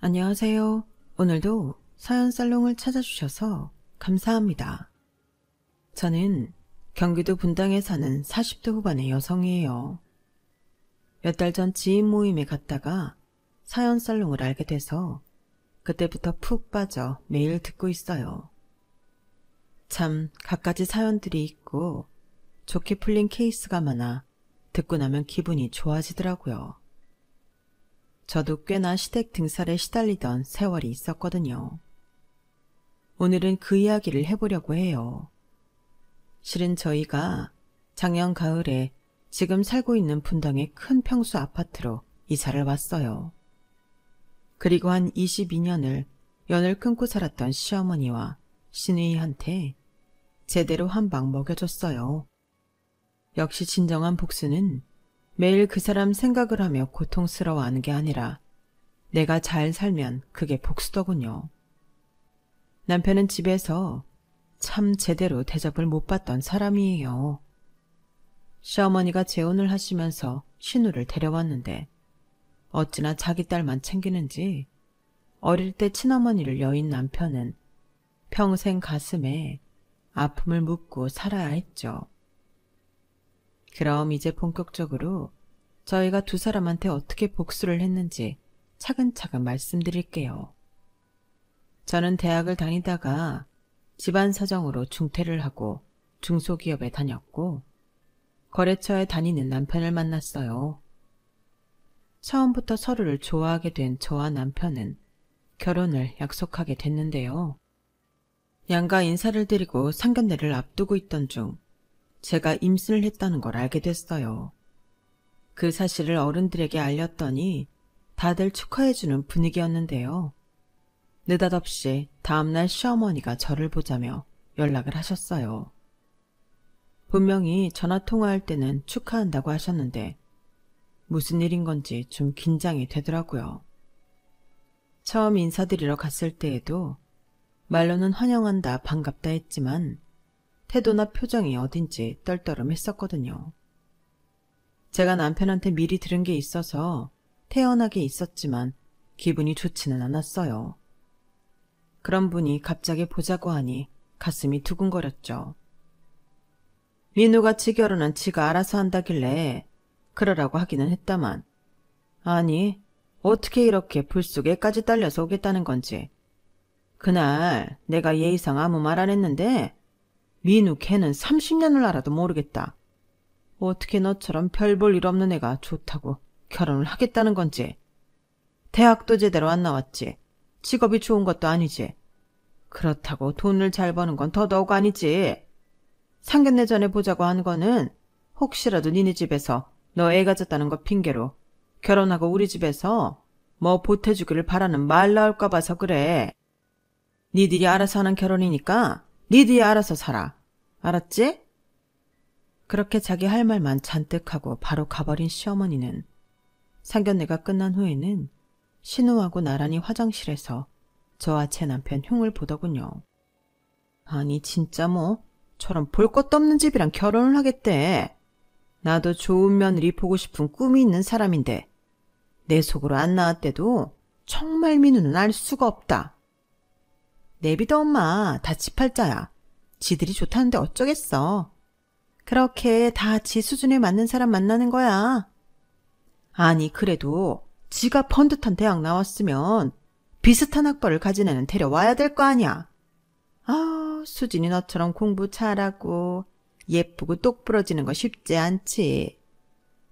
안녕하세요. 오늘도 사연 살롱을 찾아주셔서 감사합니다. 저는 경기도 분당에 사는 40대 후반의 여성이에요. 몇 달 전 지인 모임에 갔다가 사연 살롱을 알게 돼서 그때부터 푹 빠져 매일 듣고 있어요. 참 갖가지 사연들이 있고 좋게 풀린 케이스가 많아 듣고 나면 기분이 좋아지더라고요. 저도 꽤나 시댁 등살에 시달리던 세월이 있었거든요. 오늘은 그 이야기를 해보려고 해요. 실은 저희가 작년 가을에 지금 살고 있는 분당의 큰 평수 아파트로 이사를 왔어요. 그리고 한 22년을 연을 끊고 살았던 시어머니와 시누이한테 제대로 한 방 먹여줬어요. 역시 진정한 복수는 매일 그 사람 생각을 하며 고통스러워하는 게 아니라 내가 잘 살면 그게 복수더군요. 남편은 집에서 참 제대로 대접을 못 받던 사람이에요. 시어머니가 재혼을 하시면서 신우를 데려왔는데 어찌나 자기 딸만 챙기는지 어릴 때 친어머니를 여인 남편은 평생 가슴에 아픔을 묻고 살아야 했죠. 그럼 이제 본격적으로 저희가 두 사람한테 어떻게 복수를 했는지 차근차근 말씀드릴게요. 저는 대학을 다니다가 집안 사정으로 중퇴를 하고 중소기업에 다녔고 거래처에 다니는 남편을 만났어요. 처음부터 서로를 좋아하게 된 저와 남편은 결혼을 약속하게 됐는데요. 양가 인사를 드리고 상견례를 앞두고 있던 중 제가 임신을 했다는 걸 알게 됐어요. 그 사실을 어른들에게 알렸더니 다들 축하해주는 분위기였는데요. 느닷없이 다음날 시어머니가 저를 보자며 연락을 하셨어요. 분명히 전화통화할 때는 축하한다고 하셨는데 무슨 일인 건지 좀 긴장이 되더라고요. 처음 인사드리러 갔을 때에도 말로는 환영한다 반갑다 했지만 태도나 표정이 어딘지 떨떠름했었거든요. 제가 남편한테 미리 들은 게 있어서 태연하게 있었지만 기분이 좋지는 않았어요. 그런 분이 갑자기 보자고 하니 가슴이 두근거렸죠. 민우같이 결혼은 지가 알아서 한다길래 그러라고 하기는 했다만 아니 어떻게 이렇게 불쑥에까지 딸려서 오겠다는 건지. 그날 내가 예의상 아무 말 안 했는데 민우 걔는 30년을 알아도 모르겠다. 어떻게 너처럼 별 볼 일 없는 애가 좋다고 결혼을 하겠다는 건지. 대학도 제대로 안 나왔지. 직업이 좋은 것도 아니지. 그렇다고 돈을 잘 버는 건 더더욱 아니지. 상견례 전에 보자고 한 거는 혹시라도 니네 집에서 너 애 가졌다는 거 핑계로 결혼하고 우리 집에서 뭐 보태주기를 바라는 말 나올까 봐서 그래. 니들이 알아서 하는 결혼이니까 니들이 알아서 살아. 알았지? 그렇게 자기 할 말만 잔뜩 하고 바로 가버린 시어머니는 상견례가 끝난 후에는 신우하고 나란히 화장실에서 저와 제 남편 흉을 보더군요. 아니 진짜 뭐 저런 볼 것도 없는 집이랑 결혼을 하겠대. 나도 좋은 며느리 보고 싶은 꿈이 있는 사람인데 내 속으로 안 나왔대도 정말 민우는 알 수가 없다. 내비둬 엄마 다 지팔자야. 지들이 좋다는데 어쩌겠어. 그렇게 다 지 수준에 맞는 사람 만나는 거야. 아니 그래도 지가 번듯한 대학 나왔으면 비슷한 학벌을 가진 애는 데려와야 될 거 아니야. 아 수진이 너처럼 공부 잘하고 예쁘고 똑부러지는 거 쉽지 않지.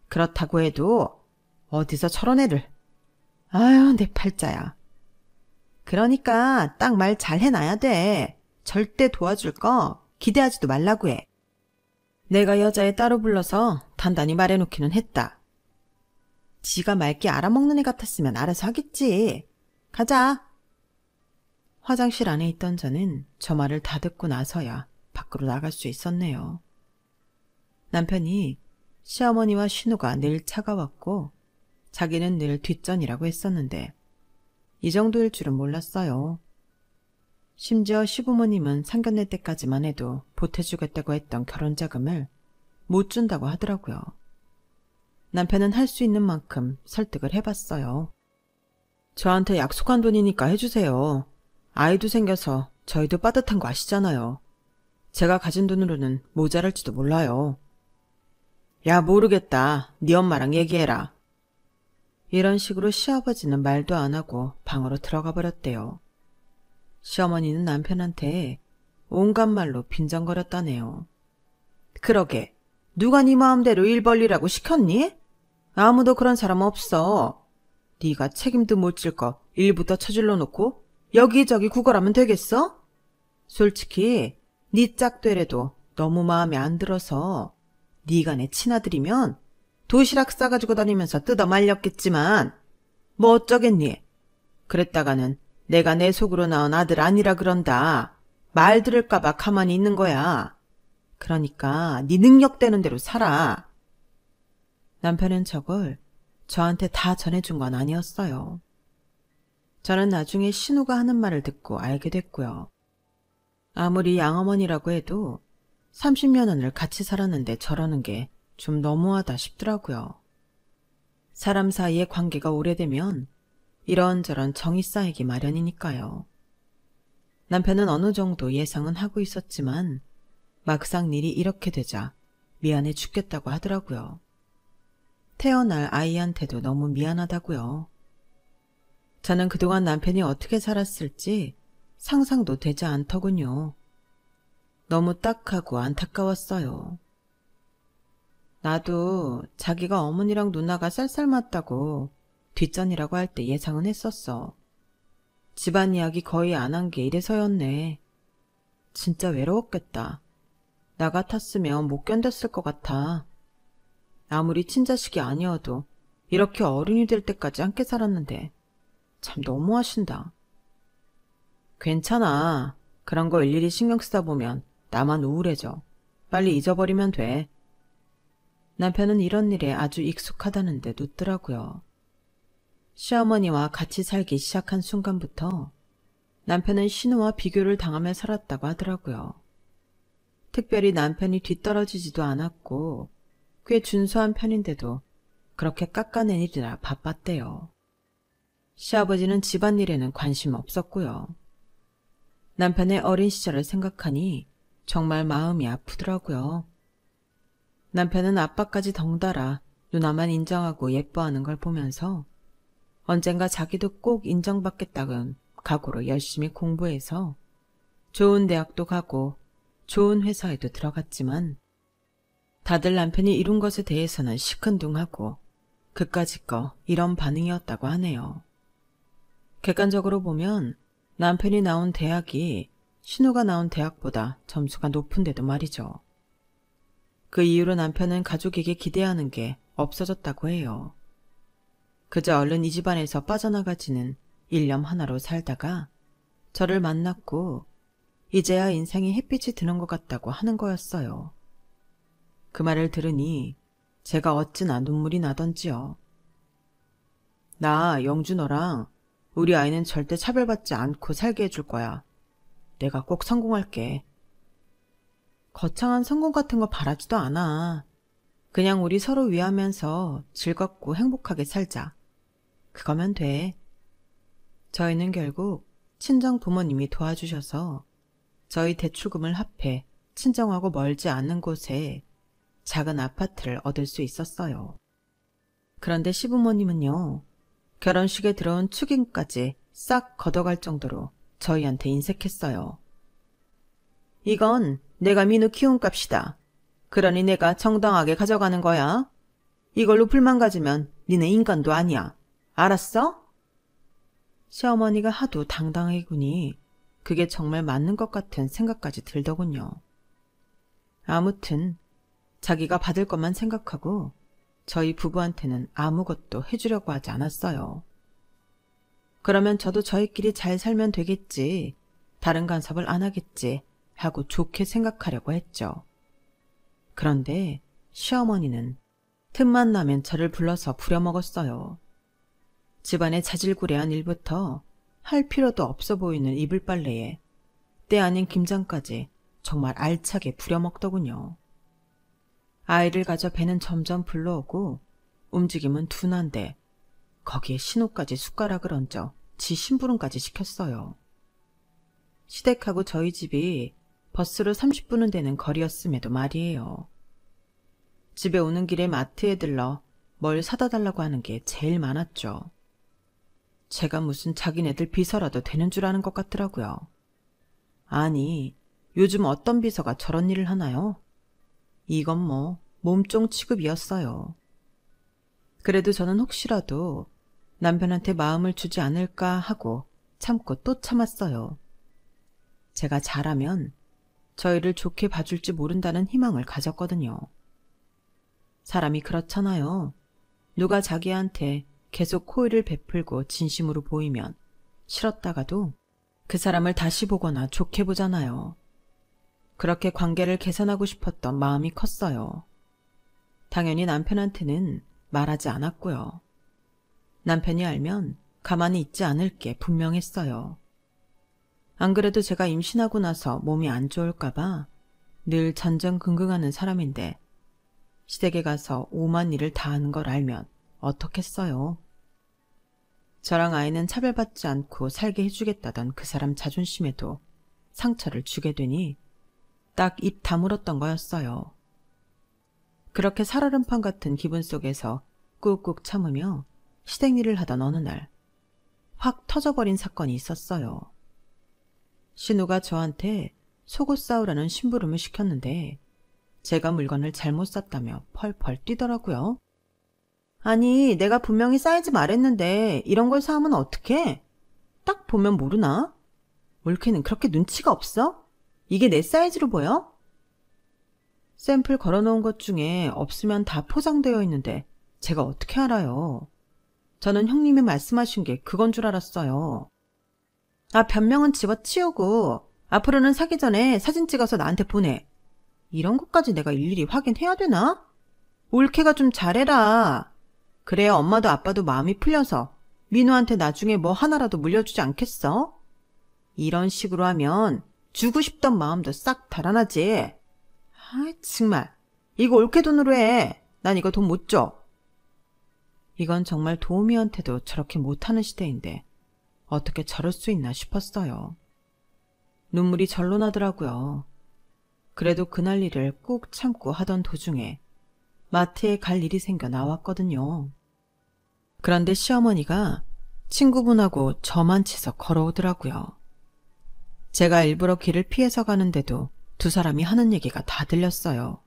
그렇다고 해도 어디서 저런 애를. 아유 내 팔자야. 그러니까 딱 말 잘 해놔야 돼. 절대 도와줄 거 기대하지도 말라고 해. 내가 여자애 따로 불러서 단단히 말해놓기는 했다. 지가 맑게 알아먹는 애 같았으면 알아서 하겠지. 가자. 화장실 안에 있던 저는 저 말을 다 듣고 나서야 밖으로 나갈 수 있었네요. 남편이 시어머니와 신우가 늘 차가웠고 자기는 늘 뒷전이라고 했었는데 이 정도일 줄은 몰랐어요. 심지어 시부모님은 상견례 때까지만 해도 보태주겠다고 했던 결혼자금을 못 준다고 하더라고요. 남편은 할 수 있는 만큼 설득을 해봤어요. 저한테 약속한 돈이니까 해주세요. 아이도 생겨서 저희도 빠듯한 거 아시잖아요. 제가 가진 돈으로는 모자랄지도 몰라요. 야, 모르겠다. 네 엄마랑 얘기해라. 이런 식으로 시아버지는 말도 안 하고 방으로 들어가 버렸대요. 시어머니는 남편한테 온갖 말로 빈정거렸다네요. 그러게, 누가 네 마음대로 일 벌리라고 시켰니? 아무도 그런 사람 없어. 네가 책임도 못 질 거 일부터 저질러 놓고 여기저기 구걸하면 되겠어? 솔직히 네 짝되래도 너무 마음에 안 들어서 네가 내 친아들이면 도시락 싸가지고 다니면서 뜯어 말렸겠지만 뭐 어쩌겠니? 그랬다가는 내가 내 속으로 낳은 아들 아니라 그런다. 말 들을까봐 가만히 있는 거야. 그러니까 네 능력되는 대로 살아. 남편은 저걸 저한테 다 전해준 건 아니었어요. 저는 나중에 신우가 하는 말을 듣고 알게 됐고요. 아무리 양어머니라고 해도 30여 년을 같이 살았는데 저러는 게 좀 너무하다 싶더라고요. 사람 사이의 관계가 오래되면 이런저런 정이 쌓이기 마련이니까요. 남편은 어느 정도 예상은 하고 있었지만 막상 일이 이렇게 되자 미안해 죽겠다고 하더라고요. 태어날 아이한테도 너무 미안하다고요. 저는 그동안 남편이 어떻게 살았을지 상상도 되지 않더군요. 너무 딱하고 안타까웠어요. 나도 자기가 어머니랑 누나가 쌀쌀 맞다고 뒷전이라고 할 때 예상은 했었어. 집안 이야기 거의 안 한 게 이래서였네. 진짜 외로웠겠다. 나 같았으면 못 견뎠을 것 같아. 아무리 친자식이 아니어도 이렇게 어른이 될 때까지 함께 살았는데 참 너무하신다. 괜찮아. 그런 거 일일이 신경 쓰다 보면 나만 우울해져. 빨리 잊어버리면 돼. 남편은 이런 일에 아주 익숙하다는데 눕더라고요. 시어머니와 같이 살기 시작한 순간부터 남편은 신우와 비교를 당하며 살았다고 하더라고요. 특별히 남편이 뒤떨어지지도 않았고 꽤 준수한 편인데도 그렇게 깎아내리느라 바빴대요. 시아버지는 집안일에는 관심 없었고요. 남편의 어린 시절을 생각하니 정말 마음이 아프더라고요. 남편은 아빠까지 덩달아 누나만 인정하고 예뻐하는 걸 보면서 언젠가 자기도 꼭 인정받겠다는 각오로 열심히 공부해서 좋은 대학도 가고 좋은 회사에도 들어갔지만 다들 남편이 이룬 것에 대해서는 시큰둥하고 그까짓 거 이런 반응이었다고 하네요. 객관적으로 보면 남편이 나온 대학이 신우가 나온 대학보다 점수가 높은데도 말이죠. 그 이후로 남편은 가족에게 기대하는 게 없어졌다고 해요. 그저 얼른 이 집안에서 빠져나가지는 일념 하나로 살다가 저를 만났고 이제야 인생에 햇빛이 드는 것 같다고 하는 거였어요. 그 말을 들으니 제가 어찌나 눈물이 나던지요. 나 영주 너랑 우리 아이는 절대 차별받지 않고 살게 해줄 거야. 내가 꼭 성공할게. 거창한 성공 같은 거 바라지도 않아. 그냥 우리 서로 위하면서 즐겁고 행복하게 살자. 그거면 돼. 저희는 결국 친정 부모님이 도와주셔서 저희 대출금을 합해 친정하고 멀지 않은 곳에 작은 아파트를 얻을 수 있었어요. 그런데 시부모님은요, 결혼식에 들어온 축의금까지 싹 걷어갈 정도로 저희한테 인색했어요. 이건 내가 민우 키운 값이다. 그러니 내가 정당하게 가져가는 거야. 이걸로 불만 가지면 니네 인간도 아니야. 알았어? 시어머니가 하도 당당하게 구니 그게 정말 맞는 것 같은 생각까지 들더군요. 아무튼 자기가 받을 것만 생각하고 저희 부부한테는 아무것도 해주려고 하지 않았어요. 그러면 저도 저희끼리 잘 살면 되겠지, 다른 간섭을 안 하겠지 하고 좋게 생각하려고 했죠. 그런데 시어머니는 틈만 나면 저를 불러서 부려먹었어요. 집안의 자질구레한 일부터 할 필요도 없어 보이는 이불 빨래에 때 아닌 김장까지 정말 알차게 부려먹더군요. 아이를 가져 배는 점점 불러오고 움직임은 둔한데 거기에 신호까지 숟가락을 얹어 지 심부름까지 시켰어요. 시댁하고 저희 집이 버스로 30분은 되는 거리였음에도 말이에요. 집에 오는 길에 마트에 들러 뭘 사다 달라고 하는 게 제일 많았죠. 제가 무슨 자기네들 비서라도 되는 줄 아는 것 같더라고요. 아니, 요즘 어떤 비서가 저런 일을 하나요? 이건 뭐 몸종 취급이었어요. 그래도 저는 혹시라도 남편한테 마음을 주지 않을까 하고 참고 또 참았어요. 제가 잘하면 저희를 좋게 봐줄지 모른다는 희망을 가졌거든요. 사람이 그렇잖아요. 누가 자기한테 계속 호의를 베풀고 진심으로 보이면 싫었다가도 그 사람을 다시 보거나 좋게 보잖아요. 그렇게 관계를 개선하고 싶었던 마음이 컸어요. 당연히 남편한테는 말하지 않았고요. 남편이 알면 가만히 있지 않을 게 분명했어요. 안 그래도 제가 임신하고 나서 몸이 안 좋을까봐 늘 전전긍긍하는 사람인데 시댁에 가서 오만 일을 다 하는 걸 알면 어떻겠어요. 저랑 아이는 차별받지 않고 살게 해주겠다던 그 사람 자존심에도 상처를 주게 되니 딱 입 다물었던 거였어요. 그렇게 살얼음판 같은 기분 속에서 꾹꾹 참으며 시댁 일을 하던 어느 날 확 터져버린 사건이 있었어요. 신우가 저한테 속옷 싸우라는 심부름을 시켰는데 제가 물건을 잘못 샀다며 펄펄 뛰더라고요. 아니, 내가 분명히 사이즈 말했는데 이런 걸 사오면 어떡해? 딱 보면 모르나? 올케는 그렇게 눈치가 없어? 이게 내 사이즈로 보여? 샘플 걸어놓은 것 중에 없으면 다 포장되어 있는데 제가 어떻게 알아요? 저는 형님이 말씀하신 게 그건 줄 알았어요. 아, 변명은 집어치우고 앞으로는 사기 전에 사진 찍어서 나한테 보내. 이런 것까지 내가 일일이 확인해야 되나? 올케가 좀 잘해라. 그래야 엄마도 아빠도 마음이 풀려서 민우한테 나중에 뭐 하나라도 물려주지 않겠어? 이런 식으로 하면 주고 싶던 마음도 싹 달아나지. 아, 정말. 이거 올케 돈으로 해. 난 이거 돈 못 줘. 이건 정말 도우미한테도 저렇게 못하는 시대인데 어떻게 저럴 수 있나 싶었어요. 눈물이 절로 나더라고요. 그래도 그날 일을 꾹 참고 하던 도중에 마트에 갈 일이 생겨 나왔거든요. 그런데 시어머니가 친구분하고 저만 치서 걸어오더라고요. 제가 일부러 길을 피해서 가는데도 두 사람이 하는 얘기가 다 들렸어요.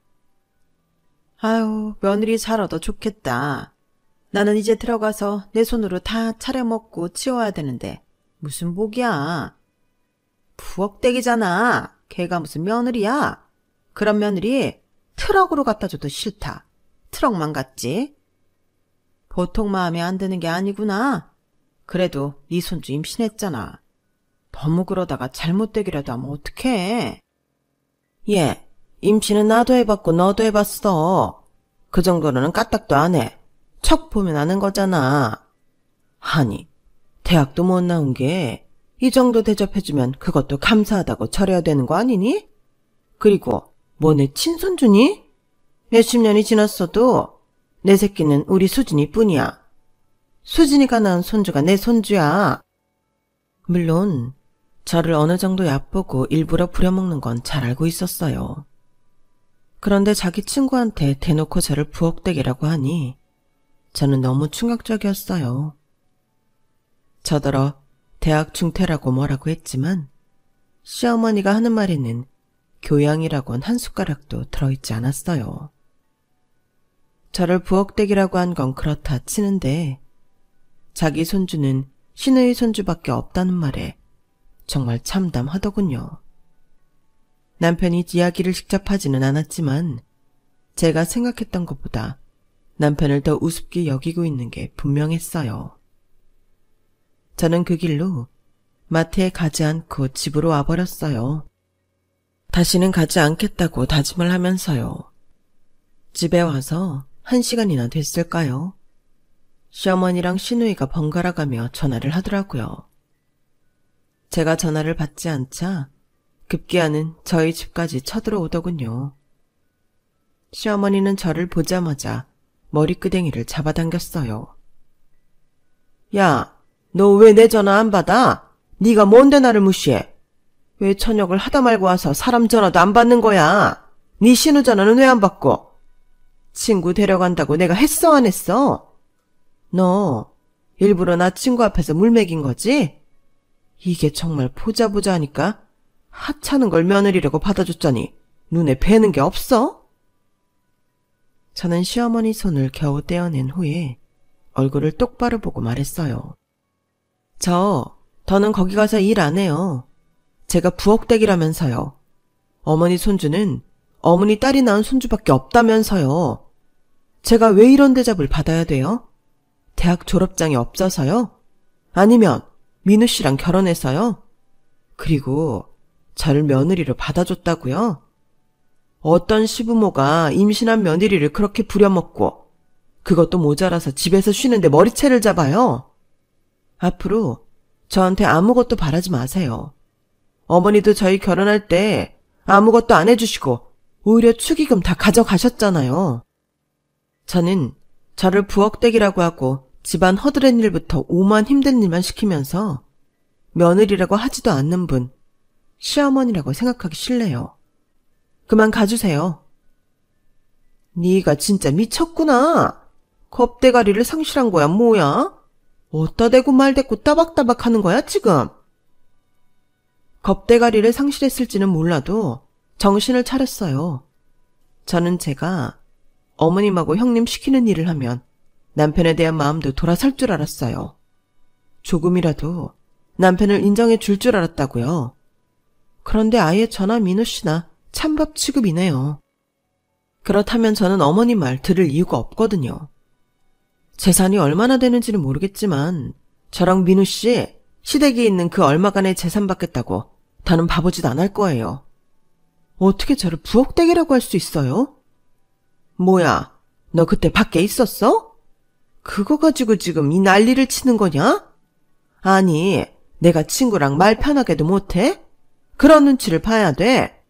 아유, 며느리 잘 얻어 좋겠다. 나는 이제 들어가서 내 손으로 다 차려먹고 치워야 되는데 무슨 복이야. 부엌댁이잖아. 걔가 무슨 며느리야. 그런 며느리 트럭으로 갖다 줘도 싫다. 트럭만 같지. 보통 마음에 안 드는 게 아니구나. 그래도 네 손주 임신했잖아. 너무 그러다가 잘못되기라도 하면 어떡해. 얘, 임신은 나도 해봤고 너도 해봤어. 그 정도로는 까딱도 안 해. 척 보면 아는 거잖아. 아니, 대학도 못 나온 게 이 정도 대접해주면 그것도 감사하다고 절해야 되는 거 아니니? 그리고 뭐 내 친손주니? 몇십 년이 지났어도 내 새끼는 우리 수진이 뿐이야. 수진이가 낳은 손주가 내 손주야. 물론 저를 어느 정도 얕보고 일부러 부려먹는 건 잘 알고 있었어요. 그런데 자기 친구한테 대놓고 저를 부엌댁이라고 하니 저는 너무 충격적이었어요. 저더러 대학 중퇴라고 뭐라고 했지만 시어머니가 하는 말에는 교양이라곤 한 숟가락도 들어있지 않았어요. 저를 부엌댁이라고 한 건 그렇다 치는데 자기 손주는 신의 손주밖에 없다는 말에 정말 참담하더군요. 남편이 이야기를 직접 하지는 않았지만 제가 생각했던 것보다 남편을 더 우습게 여기고 있는 게 분명했어요. 저는 그 길로 마트에 가지 않고 집으로 와버렸어요. 다시는 가지 않겠다고 다짐을 하면서요. 집에 와서 1시간이나 됐을까요? 시어머니랑 시누이가 번갈아 가며 전화를 하더라고요. 제가 전화를 받지 않자 급기야는 저희 집까지 쳐들어오더군요. 시어머니는 저를 보자마자 머리끄댕이를 잡아당겼어요. 야, 너 왜 내 전화 안 받아? 네가 뭔데 나를 무시해? 왜 저녁을 하다 말고 와서 사람 전화도 안 받는 거야? 네 신우 전화는 왜 안 받고? 친구 데려간다고 내가 했어 안 했어? 너 일부러 나 친구 앞에서 물 먹인 거지? 이게 정말 보자 하니까 하찮은 걸 며느리라고 받아줬자니 눈에 뵈는 게 없어? 저는 시어머니 손을 겨우 떼어낸 후에 얼굴을 똑바로 보고 말했어요. 더는 거기 가서 일 안 해요. 제가 부엌댁이라면서요. 어머니 손주는 어머니 딸이 낳은 손주밖에 없다면서요. 제가 왜 이런 대접을 받아야 돼요? 대학 졸업장이 없어서요? 아니면 민우 씨랑 결혼해서요? 그리고 저를 며느리로 받아줬다고요? 어떤 시부모가 임신한 며느리를 그렇게 부려먹고 그것도 모자라서 집에서 쉬는데 머리채를 잡아요? 앞으로 저한테 아무것도 바라지 마세요. 어머니도 저희 결혼할 때 아무것도 안 해주시고 오히려 축의금 다 가져가셨잖아요. 저는 저를 부엌댁이라고 하고 집안 허드렛 일부터 오만 힘든 일만 시키면서 며느리라고 하지도 않는 분, 시어머니라고 생각하기 싫네요. 그만 가주세요. 네가 진짜 미쳤구나. 겁대가리를 상실한 거야 뭐야? 어디다 대고 말대꾸 따박따박 하는 거야 지금? 겁대가리를 상실했을지는 몰라도 정신을 차렸어요. 저는 제가 어머님하고 형님 시키는 일을 하면 남편에 대한 마음도 돌아설 줄 알았어요. 조금이라도 남편을 인정해 줄 줄 알았다고요. 그런데 아예 저나 민우 씨나 찬밥 취급이네요. 그렇다면 저는 어머님 말 들을 이유가 없거든요. 재산이 얼마나 되는지는 모르겠지만 저랑 민우 씨 시댁에 있는 그 얼마간의 재산 받겠다고 더는 바보짓 안 할 거예요. 어떻게 저를 부엌댁이라고 할 수 있어요? 뭐야, 너 그때 밖에 있었어? 그거 가지고 지금 이 난리를 치는 거냐? 아니, 내가 친구랑 말 편하게도 못해? 그런 눈치를 봐야 돼.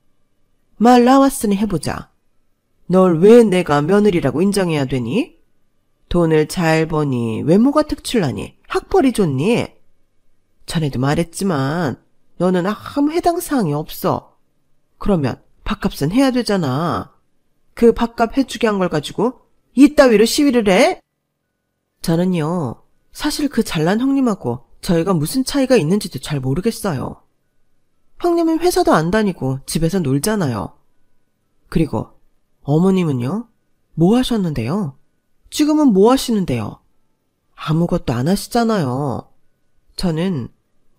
말 나왔으니 해보자. 널 왜 내가 며느리라고 인정해야 되니? 돈을 잘 버니, 외모가 특출나니, 학벌이 좋니? 전에도 말했지만 너는 아무 해당 사항이 없어. 그러면 밥값은 해야 되잖아. 그 밥값 해주게 한 걸 가지고 이따위로 시위를 해? 저는요, 사실 그 잘난 형님하고 저희가 무슨 차이가 있는지도 잘 모르겠어요. 형님은 회사도 안 다니고 집에서 놀잖아요. 그리고 어머님은요? 뭐 하셨는데요? 지금은 뭐 하시는데요? 아무것도 안 하시잖아요. 저는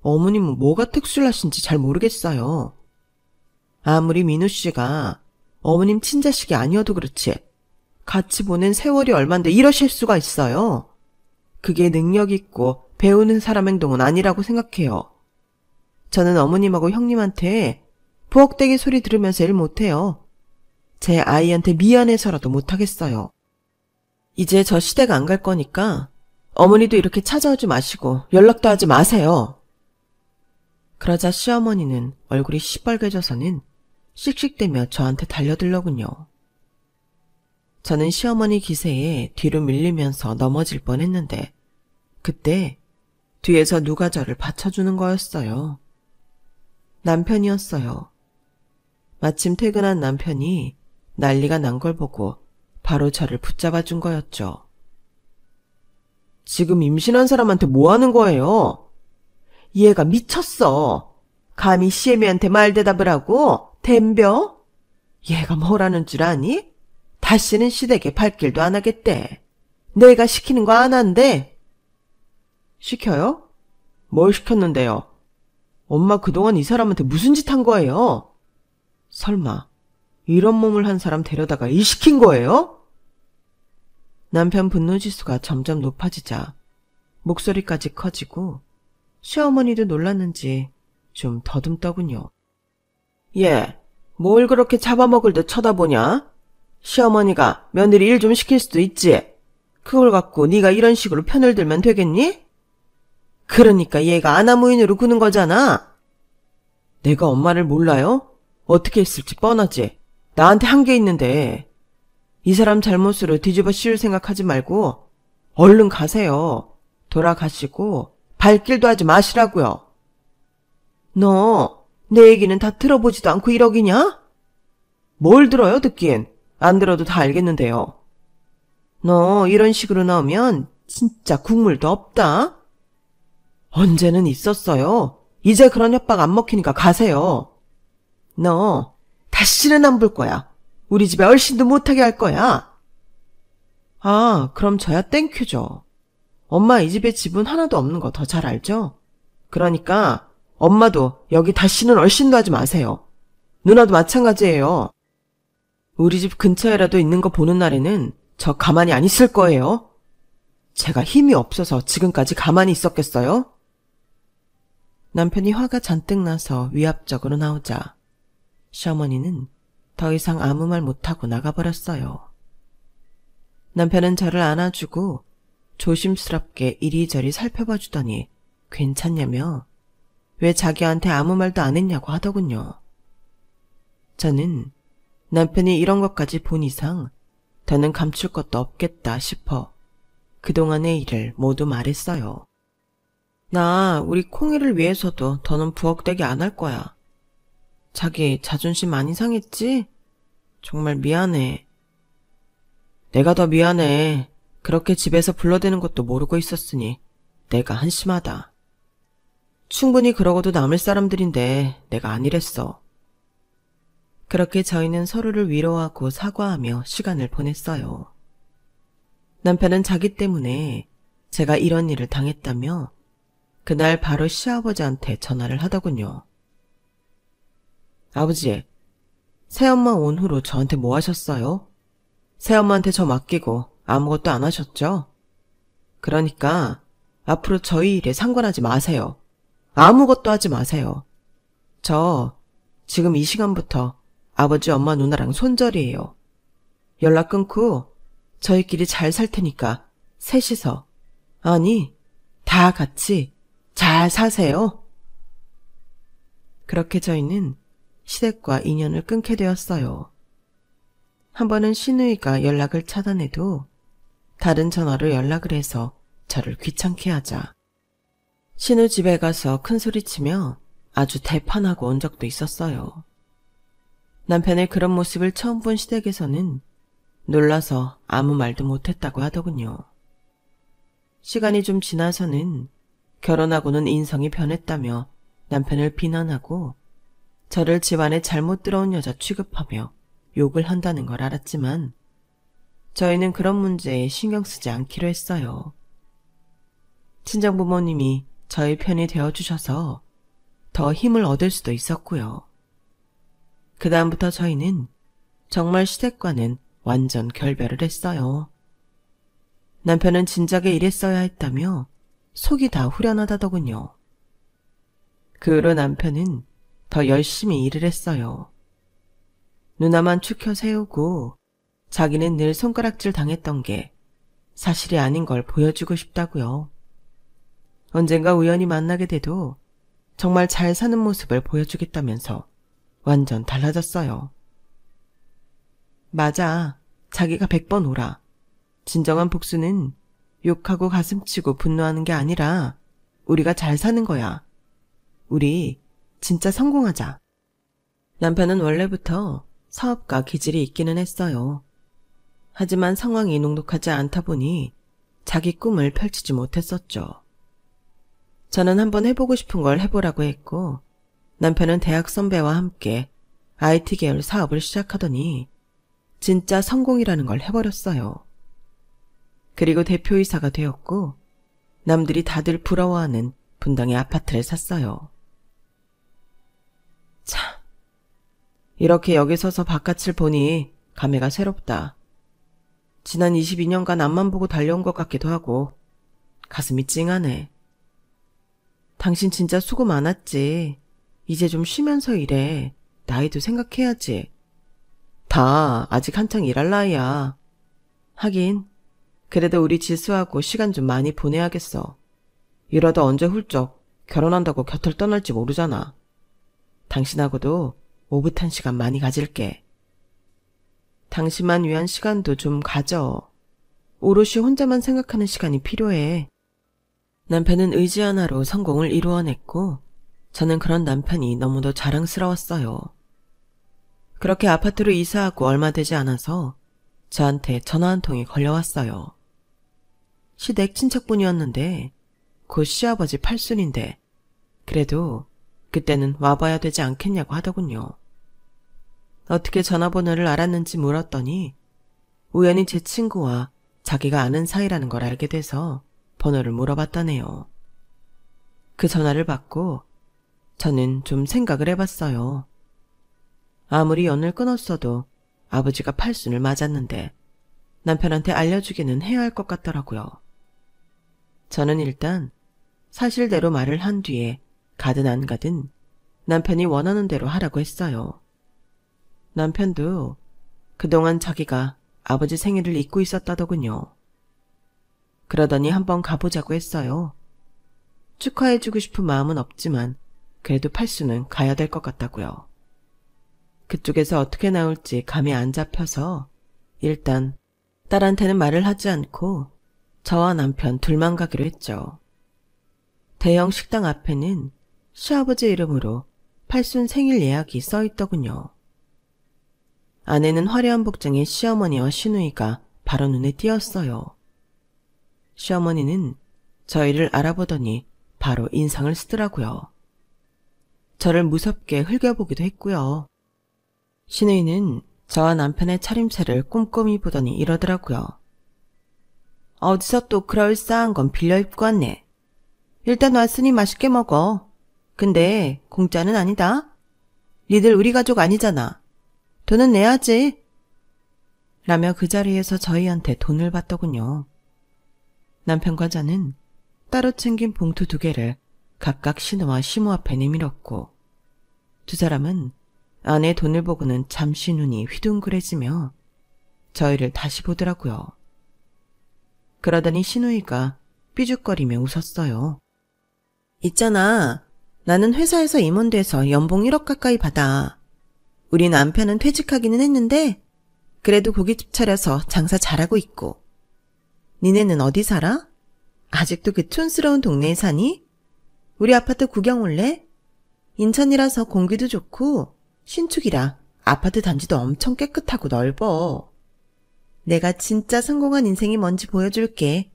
어머님은 뭐가 특출나신지 잘 모르겠어요. 아무리 민우 씨가 어머님 친자식이 아니어도 그렇지 같이 보낸 세월이 얼만데 이러실 수가 있어요. 그게 능력 있고 배우는 사람 행동은 아니라고 생각해요. 저는 어머님하고 형님한테 부엌대기 소리 들으면서 일 못해요. 제 아이한테 미안해서라도 못하겠어요. 이제 저 시댁 안 갈 거니까 어머니도 이렇게 찾아오지 마시고 연락도 하지 마세요. 그러자 시어머니는 얼굴이 시뻘개져서는 씩씩대며 저한테 달려들더군요. 저는 시어머니 기세에 뒤로 밀리면서 넘어질 뻔했는데 그때 뒤에서 누가 저를 받쳐주는 거였어요. 남편이었어요. 마침 퇴근한 남편이 난리가 난 걸 보고 바로 저를 붙잡아준 거였죠. 지금 임신한 사람한테 뭐 하는 거예요? 얘가 미쳤어. 감히 시애미한테 말대답을 하고 댐벼? 얘가 뭐라는 줄 아니? 다시는 시댁에 발길도 안 하겠대. 내가 시키는 거 안 한대. 시켜요? 뭘 시켰는데요? 엄마 그동안 이 사람한테 무슨 짓 한 거예요? 설마 이런 몸을 한 사람 데려다가 일 시킨 거예요? 남편 분노지수가 점점 높아지자 목소리까지 커지고 시어머니도 놀랐는지 좀 더듬더군요. 얘, 뭘 그렇게 잡아먹을 듯 쳐다보냐? 시어머니가 며느리 일 좀 시킬 수도 있지. 그걸 갖고 네가 이런 식으로 편을 들면 되겠니? 그러니까 얘가 아나무인으로 구는 거잖아. 내가 엄마를 몰라요? 어떻게 했을지 뻔하지. 나한테 한 게 있는데. 이 사람 잘못으로 뒤집어 씌울 생각하지 말고 얼른 가세요. 돌아가시고 발길도 하지 마시라고요. 너 내 얘기는 다 들어보지도 않고 이러기냐? 뭘 들어요, 듣긴. 안 들어도 다 알겠는데요. 너 이런 식으로 나오면 진짜 국물도 없다. 언제는 있었어요. 이제 그런 협박 안 먹히니까 가세요. 너 다시는 안 볼 거야. 우리 집에 얼씬도 못하게 할 거야. 아, 그럼 저야 땡큐죠. 엄마 이 집에 지분 하나도 없는 거 더 잘 알죠? 그러니까 엄마도 여기 다시는 얼씬도 하지 마세요. 누나도 마찬가지예요. 우리 집 근처에라도 있는 거 보는 날에는 저 가만히 안 있을 거예요. 제가 힘이 없어서 지금까지 가만히 있었겠어요? 남편이 화가 잔뜩 나서 위압적으로 나오자 시어머니는 더 이상 아무 말 못하고 나가버렸어요. 남편은 저를 안아주고 조심스럽게 이리저리 살펴봐 주더니 괜찮냐며 왜 자기한테 아무 말도 안 했냐고 하더군요. 저는 남편이 이런 것까지 본 이상 더는 감출 것도 없겠다 싶어 그동안의 일을 모두 말했어요. 나 우리 콩이를 위해서도 더는 부엌대기 안 할 거야. 자기 자존심 많이 상했지? 정말 미안해. 내가 더 미안해. 그렇게 집에서 불러대는 것도 모르고 있었으니 내가 한심하다. 충분히 그러고도 남을 사람들인데 내가 아니랬어. 그렇게 저희는 서로를 위로하고 사과하며 시간을 보냈어요. 남편은 자기 때문에 제가 이런 일을 당했다며 그날 바로 시아버지한테 전화를 하더군요. 아버지, 새엄마 온 후로 저한테 뭐 하셨어요? 새엄마한테 저 맡기고 아무것도 안 하셨죠? 그러니까 앞으로 저희 일에 상관하지 마세요. 아무것도 하지 마세요. 저 지금 이 시간부터 아버지, 엄마, 누나랑 손절이에요. 연락 끊고 저희끼리 잘 살 테니까 셋이서, 아니 다 같이 잘 사세요. 그렇게 저희는 시댁과 인연을 끊게 되었어요. 한 번은 시누이가 연락을 차단해도 다른 전화로 연락을 해서 저를 귀찮게 하자 시누 집에 가서 큰소리치며 아주 대판하고 온 적도 있었어요. 남편의 그런 모습을 처음 본 시댁에서는 놀라서 아무 말도 못했다고 하더군요. 시간이 좀 지나서는 결혼하고는 인성이 변했다며 남편을 비난하고 저를 집안에 잘못 들어온 여자 취급하며 욕을 한다는 걸 알았지만 저희는 그런 문제에 신경 쓰지 않기로 했어요. 친정부모님이 저희 편이 되어주셔서 더 힘을 얻을 수도 있었고요. 그 다음부터 저희는 정말 시댁과는 완전 결별을 했어요. 남편은 진작에 일했어야 했다며 속이 다 후련하다더군요. 그 후로 남편은 더 열심히 일을 했어요. 누나만 추켜 세우고 자기는 늘 손가락질 당했던 게 사실이 아닌 걸 보여주고 싶다고요. 언젠가 우연히 만나게 돼도 정말 잘 사는 모습을 보여주겠다면서 완전 달라졌어요. 맞아. 자기가 100번 오라. 진정한 복수는 욕하고 가슴치고 분노하는 게 아니라 우리가 잘 사는 거야. 우리 진짜 성공하자. 남편은 원래부터 사업가 기질이 있기는 했어요. 하지만 상황이 녹록하지 않다 보니 자기 꿈을 펼치지 못했었죠. 저는 한번 해보고 싶은 걸 해보라고 했고 남편은 대학 선배와 함께 IT 계열 사업을 시작하더니 진짜 성공이라는 걸 해버렸어요. 그리고 대표이사가 되었고 남들이 다들 부러워하는 분당의 아파트를 샀어요. 참, 이렇게 여기 서서 바깥을 보니 감회가 새롭다. 지난 22년간 앞만 보고 달려온 것 같기도 하고 가슴이 찡하네. 당신 진짜 수고 많았지. 이제 좀 쉬면서 일해. 나이도 생각해야지. 다 아직 한창 일할 나이야. 하긴 그래도 우리 지수하고 시간 좀 많이 보내야겠어. 이러다 언제 훌쩍 결혼한다고 곁을 떠날지 모르잖아. 당신하고도 오붓한 시간 많이 가질게. 당신만 위한 시간도 좀 가져. 오롯이 혼자만 생각하는 시간이 필요해. 남편은 의지 하나로 성공을 이루어냈고 저는 그런 남편이 너무도 자랑스러웠어요. 그렇게 아파트로 이사하고 얼마 되지 않아서 저한테 전화 한 통이 걸려왔어요. 시댁 친척분이었는데 곧 시아버지 팔순인데 그래도 그때는 와봐야 되지 않겠냐고 하더군요. 어떻게 전화번호를 알았는지 물었더니 우연히 제 친구와 자기가 아는 사이라는 걸 알게 돼서 번호를 물어봤다네요. 그 전화를 받고 저는 좀 생각을 해봤어요. 아무리 연을 끊었어도 아버지가 팔순을 맞았는데 남편한테 알려주기는 해야 할 것 같더라고요. 저는 일단 사실대로 말을 한 뒤에 가든 안 가든 남편이 원하는 대로 하라고 했어요. 남편도 그동안 자기가 아버지 생일을 잊고 있었다더군요. 그러더니 한번 가보자고 했어요. 축하해주고 싶은 마음은 없지만 그래도 팔순은 가야 될 것 같다고요. 그쪽에서 어떻게 나올지 감이 안 잡혀서 일단 딸한테는 말을 하지 않고 저와 남편 둘만 가기로 했죠. 대형 식당 앞에는 시아버지 이름으로 팔순 생일 예약이 써있더군요. 아내는 화려한 복장의 시어머니와 시누이가 바로 눈에 띄었어요. 시어머니는 저희를 알아보더니 바로 인상을 쓰더라고요. 저를 무섭게 흘겨보기도 했고요. 시누이는 저와 남편의 차림새를 꼼꼼히 보더니 이러더라고요. 어디서 또 그럴싸한 건 빌려 입고 왔네. 일단 왔으니 맛있게 먹어. 근데 공짜는 아니다. 니들 우리 가족 아니잖아. 돈은 내야지. 라며 그 자리에서 저희한테 돈을 받더군요. 남편과 저는 따로 챙긴 봉투 2개를 각각 신우와 시모 앞에 내밀었고 두 사람은 아내의 돈을 보고는 잠시 눈이 휘둥그레지며 저희를 다시 보더라고요. 그러더니 시누이가 삐죽거리며 웃었어요. 있잖아. 나는 회사에서 임원 돼서 연봉 1억 가까이 받아. 우리 남편은 퇴직하기는 했는데 그래도 고깃집 차려서 장사 잘하고 있고. 니네는 어디 살아? 아직도 그 촌스러운 동네에 사니? 우리 아파트 구경 올래? 인천이라서 공기도 좋고 신축이라 아파트 단지도 엄청 깨끗하고 넓어. 내가 진짜 성공한 인생이 뭔지 보여줄게.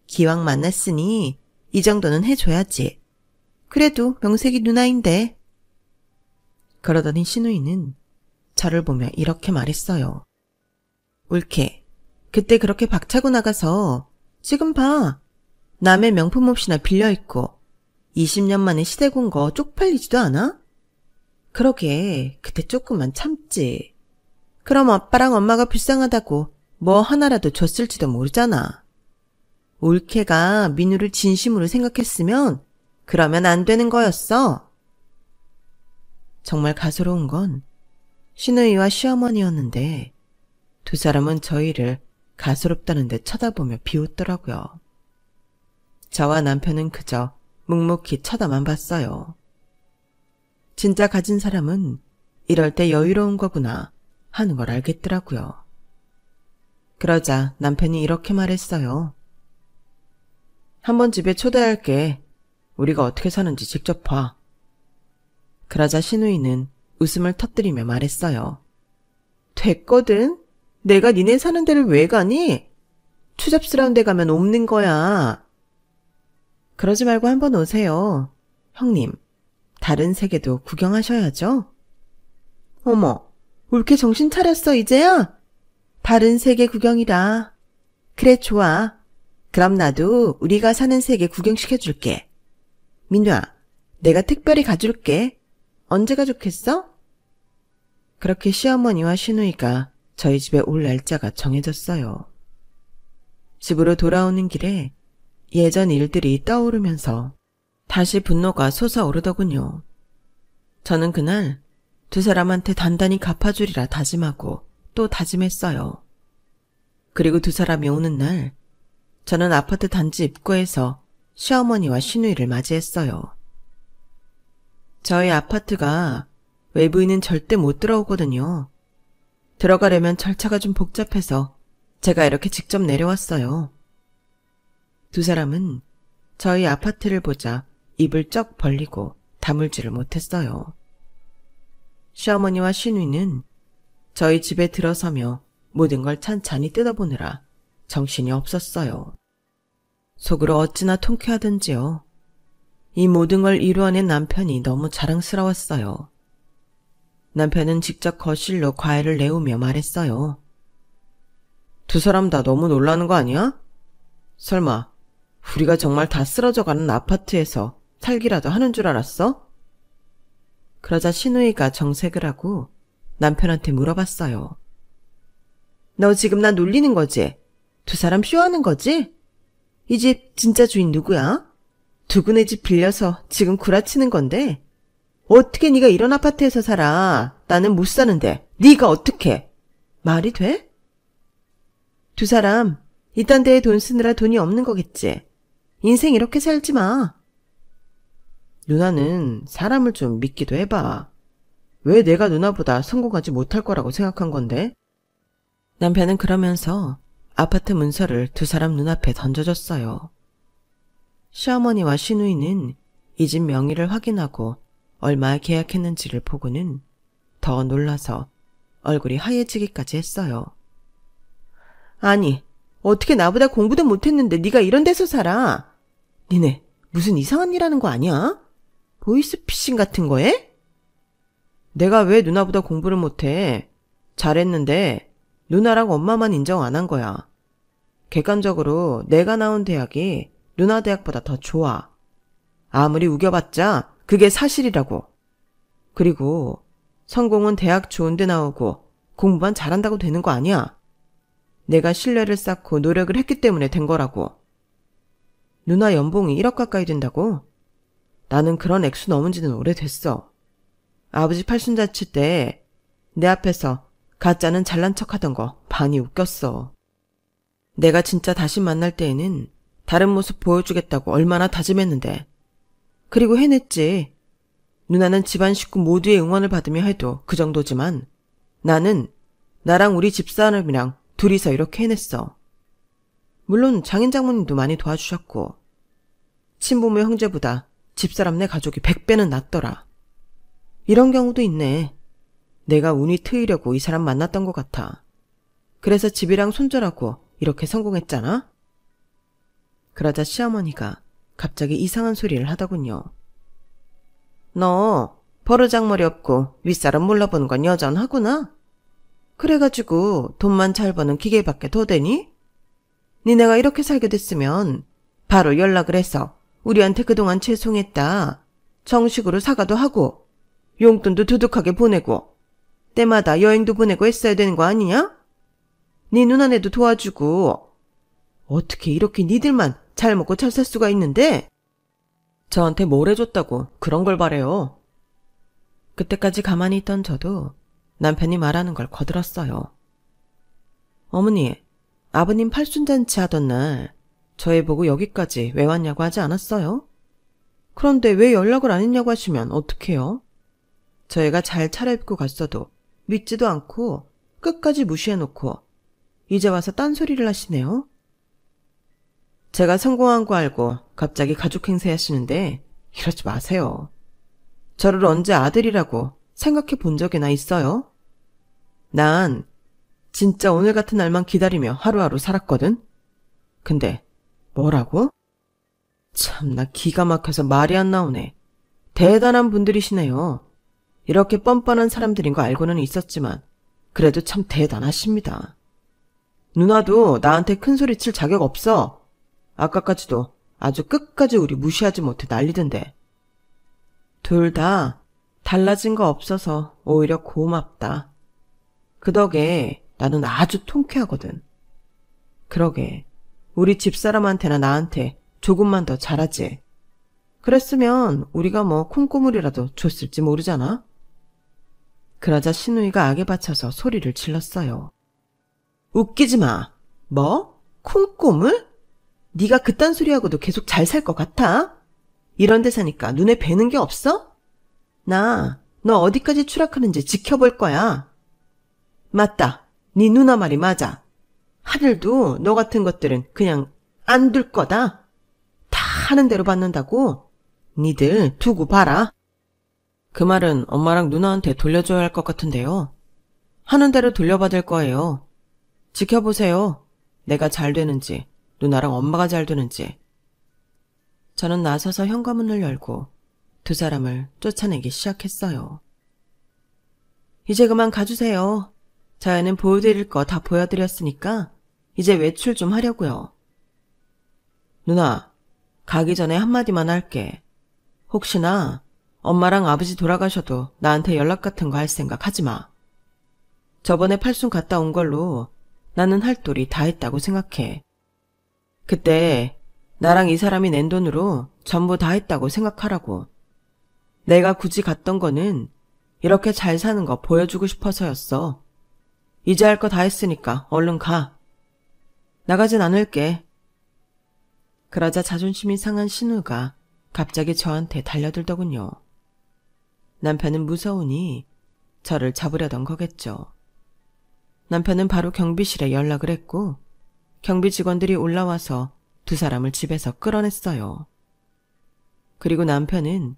기왕 만났으니 이 정도는 해줘야지. 그래도 명색이 누나인데. 그러더니 시누이는 저를 보며 이렇게 말했어요. 옳게. 그때 그렇게 박차고 나가서 지금 봐. 남의 명품 몹시나 빌려입고 20년 만에 시댁 온 거 쪽팔리지도 않아? 그러게 그때 조금만 참지. 그럼 아빠랑 엄마가 불쌍하다고 뭐 하나라도 줬을지도 모르잖아. 올케가 민우를 진심으로 생각했으면 그러면 안 되는 거였어. 정말 가소로운 건 시누이와 시어머니였는데 두 사람은 저희를 가소롭다는 데 쳐다보며 비웃더라고요. 저와 남편은 그저 묵묵히 쳐다만 봤어요. 진짜 가진 사람은 이럴 때 여유로운 거구나 하는 걸 알겠더라고요. 그러자 남편이 이렇게 말했어요. 한번 집에 초대할게. 우리가 어떻게 사는지 직접 봐. 그러자 시누이는 웃음을 터뜨리며 말했어요. 됐거든. 내가 니네 사는 데를 왜 가니? 추잡스러운 데 가면 없는 거야. 그러지 말고 한번 오세요. 형님, 다른 세계도 구경하셔야죠. 어머, 옳게 정신 차렸어 이제야? 다른 세계 구경이라. 그래 좋아. 그럼 나도 우리가 사는 세계 구경시켜줄게. 민우야, 내가 특별히 가줄게. 언제가 좋겠어? 그렇게 시어머니와 시누이가 저희 집에 올 날짜가 정해졌어요. 집으로 돌아오는 길에 예전 일들이 떠오르면서 다시 분노가 솟아오르더군요. 저는 그날 두 사람한테 단단히 갚아주리라 다짐하고 또 다짐했어요. 그리고 두 사람이 오는 날 저는 아파트 단지 입구에서 시어머니와 시누이를 맞이했어요. 저희 아파트가 외부인은 절대 못 들어오거든요. 들어가려면 절차가 좀 복잡해서 제가 이렇게 직접 내려왔어요. 두 사람은 저희 아파트를 보자 입을 쩍 벌리고 다물지를 못했어요. 시어머니와 시누이는 저희 집에 들어서며 모든 걸 찬찬히 뜯어보느라 정신이 없었어요. 속으로 어찌나 통쾌하던지요. 이 모든 걸 이루어낸 남편이 너무 자랑스러웠어요. 남편은 직접 거실로 과일을 내오며 말했어요. 두 사람 다 너무 놀라는 거 아니야? 설마 우리가 정말 다 쓰러져가는 아파트에서 살기라도 하는 줄 알았어? 그러자 시누이가 정색을 하고 남편한테 물어봤어요. 너 지금 나 놀리는 거지? 두 사람 쇼하는 거지? 이 집 진짜 주인 누구야? 두구네 집 빌려서 지금 구라치는 건데 어떻게 네가 이런 아파트에서 살아? 나는 못 사는데 네가 어떻게? 말이 돼? 두 사람 이딴 데에 돈 쓰느라 돈이 없는 거겠지. 인생 이렇게 살지 마. 누나는 사람을 좀 믿기도 해봐. 왜 내가 누나보다 성공하지 못할 거라고 생각한 건데? 남편은 그러면서 아파트 문서를 두 사람 눈앞에 던져줬어요. 시어머니와 시누이는 이 집 명의를 확인하고 얼마에 계약했는지를 보고는 더 놀라서 얼굴이 하얘지기까지 했어요. 아니, 어떻게 나보다 공부도 못했는데 네가 이런 데서 살아? 니네 무슨 이상한 일 하는 거 아니야? 보이스피싱 같은 거에? 내가 왜 누나보다 공부를 못해? 잘했는데 누나랑 엄마만 인정 안 한 거야. 객관적으로 내가 나온 대학이 누나 대학보다 더 좋아. 아무리 우겨봤자 그게 사실이라고. 그리고 성공은 대학 좋은 데 나오고 공부만 잘한다고 되는 거 아니야. 내가 신뢰를 쌓고 노력을 했기 때문에 된 거라고. 누나 연봉이 1억 가까이 된다고? 나는 그런 액수 넘은 지는 오래됐어. 아버지 팔순잔치 때 내 앞에서 가짜는 잘난 척하던 거 많이 웃겼어. 내가 진짜 다시 만날 때에는 다른 모습 보여주겠다고 얼마나 다짐했는데. 그리고 해냈지. 누나는 집안 식구 모두의 응원을 받으며 해도 그 정도지만 나는 나랑 우리 집사람이랑 둘이서 이렇게 해냈어. 물론 장인 장모님도 많이 도와주셨고 친부모 형제보다 집사람네 가족이 100배는 낫더라. 이런 경우도 있네. 내가 운이 트이려고 이 사람 만났던 것 같아. 그래서 집이랑 손절하고 이렇게 성공했잖아. 그러자 시어머니가 갑자기 이상한 소리를 하더군요. 너 버르장머리 없고 윗사람 몰라보는 건 여전하구나. 그래가지고 돈만 잘 버는 기계밖에 더 되니? 니네가 이렇게 살게 됐으면 바로 연락을 해서 우리한테 그동안 죄송했다. 정식으로 사과도 하고 용돈도 두둑하게 보내고 때마다 여행도 보내고 했어야 되는 거 아니냐? 네 누나네도 도와주고 어떻게 이렇게 니들만 잘 먹고 잘 살 수가 있는데? 저한테 뭘 해줬다고 그런 걸 바래요. 그때까지 가만히 있던 저도 남편이 말하는 걸 거들었어요. 어머니, 아버님 팔순잔치 하던 날 저희 보고 여기까지 왜 왔냐고 하지 않았어요? 그런데 왜 연락을 안 했냐고 하시면 어떡해요? 저희가 잘 차려입고 갔어도 믿지도 않고 끝까지 무시해놓고 이제 와서 딴소리를 하시네요. 제가 성공한 거 알고 갑자기 가족 행세 하시는데 이러지 마세요. 저를 언제 아들이라고 생각해 본 적이나 있어요? 난 진짜 오늘 같은 날만 기다리며 하루하루 살았거든. 근데 뭐라고? 참나 기가 막혀서 말이 안 나오네. 대단한 분들이시네요. 이렇게 뻔뻔한 사람들인 거 알고는 있었지만 그래도 참 대단하십니다. 누나도 나한테 큰소리 칠 자격 없어. 아까까지도 아주 끝까지 우리 무시하지 못해 난리던데. 둘 다 달라진 거 없어서 오히려 고맙다. 그 덕에 나는 아주 통쾌하거든. 그러게 우리 집사람한테나 나한테 조금만 더 잘하지. 그랬으면 우리가 뭐 콩고물이라도 줬을지 모르잖아. 그러자 시누이가 악에 받쳐서 소리를 질렀어요. 웃기지 마. 뭐? 콩고물? 네가 그딴 소리하고도 계속 잘 살 것 같아? 이런 데 사니까 눈에 뵈는 게 없어? 나 너 어디까지 추락하는지 지켜볼 거야. 맞다. 네 누나 말이 맞아. 하늘도 너 같은 것들은 그냥 안 둘 거다. 다 하는 대로 받는다고? 니들 두고 봐라. 그 말은 엄마랑 누나한테 돌려줘야 할 것 같은데요. 하는 대로 돌려받을 거예요. 지켜보세요. 내가 잘 되는지, 누나랑 엄마가 잘 되는지. 저는 나서서 현관문을 열고 두 사람을 쫓아내기 시작했어요. 이제 그만 가주세요. 저희는 보여드릴 거 다 보여드렸으니까 이제 외출 좀 하려고요. 누나, 가기 전에 한마디만 할게. 혹시나 엄마랑 아버지 돌아가셔도 나한테 연락 같은 거 할 생각 하지 마. 저번에 팔순 갔다 온 걸로 나는 할 도리 다 했다고 생각해. 그때 나랑 이 사람이 낸 돈으로 전부 다 했다고 생각하라고. 내가 굳이 갔던 거는 이렇게 잘 사는 거 보여주고 싶어서였어. 이제 할 거 다 했으니까 얼른 가. 나가진 않을게. 그러자 자존심이 상한 신우가 갑자기 저한테 달려들더군요. 남편은 무서우니 저를 잡으려던 거겠죠. 남편은 바로 경비실에 연락을 했고 경비 직원들이 올라와서 두 사람을 집에서 끌어냈어요. 그리고 남편은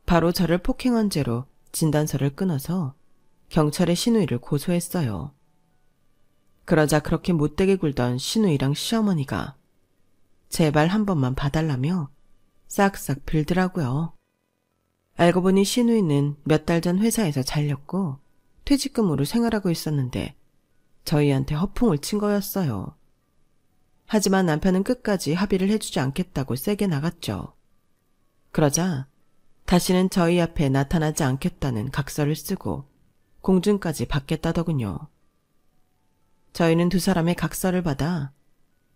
바로 저를 폭행한 죄로 진단서를 끊어서 경찰에 신우이를 고소했어요. 그러자 그렇게 못되게 굴던 신우이랑 시어머니가 제발 한 번만 봐달라며 싹싹 빌더라고요. 알고 보니 신우이는 몇 달 전 회사에서 잘렸고 퇴직금으로 생활하고 있었는데 저희한테 허풍을 친 거였어요. 하지만 남편은 끝까지 합의를 해주지 않겠다고 세게 나갔죠. 그러자 다시는 저희 앞에 나타나지 않겠다는 각서를 쓰고 공증까지 받겠다더군요. 저희는 두 사람의 각서를 받아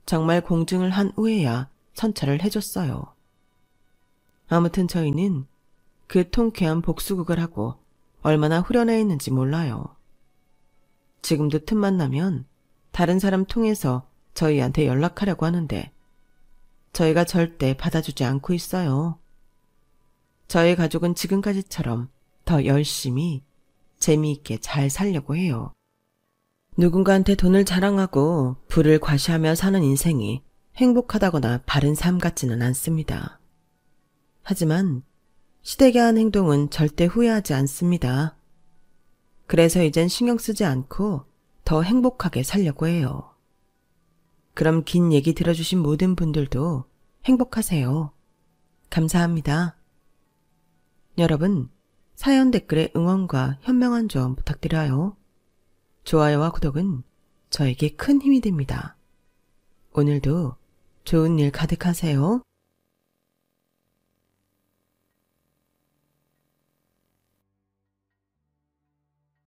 정말 공증을 한 후에야 선처를 해줬어요. 아무튼 저희는 그 통쾌한 복수극을 하고 얼마나 후련해 있는지 몰라요. 지금도 틈만 나면 다른 사람 통해서 저희한테 연락하려고 하는데 저희가 절대 받아주지 않고 있어요. 저희 가족은 지금까지처럼 더 열심히 재미있게 잘 살려고 해요. 누군가한테 돈을 자랑하고 부를 과시하며 사는 인생이 행복하다거나 바른 삶 같지는 않습니다. 하지만 시댁의 한 행동은 절대 후회하지 않습니다. 그래서 이젠 신경 쓰지 않고 더 행복하게 살려고 해요. 그럼 긴 얘기 들어주신 모든 분들도 행복하세요. 감사합니다. 여러분, 사연 댓글에 응원과 현명한 조언 부탁드려요. 좋아요와 구독은 저에게 큰 힘이 됩니다. 오늘도 좋은 일 가득하세요.